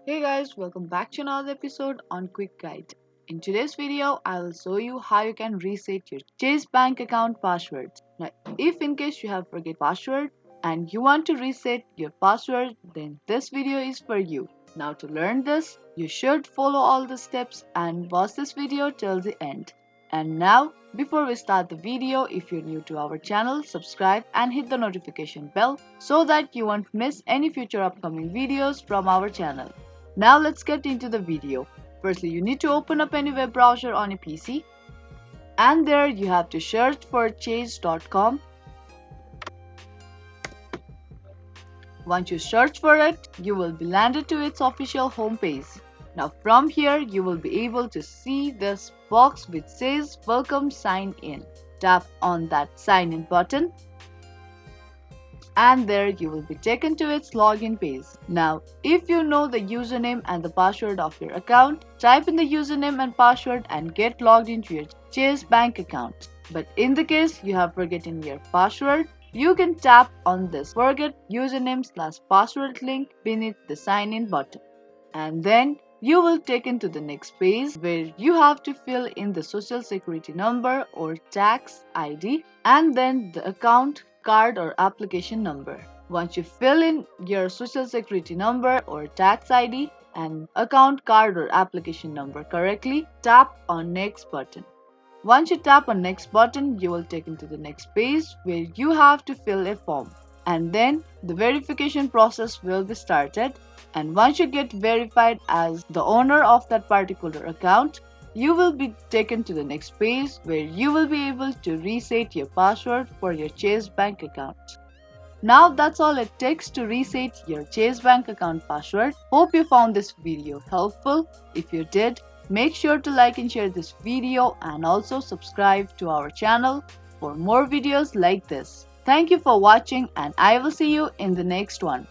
Hey guys, welcome back to another episode on Quick Guide. In today's video, I will show you how you can reset your Chase bank account password. Now, if in case you have forget password and you want to reset your password, then this video is for you. Now to learn this, you should follow all the steps and watch this video till the end. And now, before we start the video, if you're new to our channel, subscribe and hit the notification bell so that you won't miss any future upcoming videos from our channel. Now let's get into the video. Firstly, you need to open up any web browser on your PC and there you have to search for chase.com. Once you search for it, you will be landed to its official homepage. Now from here, you will be able to see this box which says welcome sign in. Tap on that sign in button and there you will be taken to its login page. Now, if you know the username and the password of your account, type in the username and password and get logged into your Chase bank account. But in the case you have forgotten your password, you can tap on this forget username/password link beneath the sign in button. And then you will taken to the next page where you have to fill in the social security number or tax ID and then the account card or application number. Once you fill in your social security number or tax ID and account card or application number correctly, tap on next button. Once you tap on next button, you will take into the next page where you have to fill a form. And then the verification process will be started. And once you get verified as the owner of that particular account, you will be taken to the next page where you will be able to reset your password for your Chase bank account. Now that's all it takes to reset your Chase bank account password. Hope you found this video helpful. If you did, make sure to like and share this video and also subscribe to our channel for more videos like this. Thank you for watching and I will see you in the next one.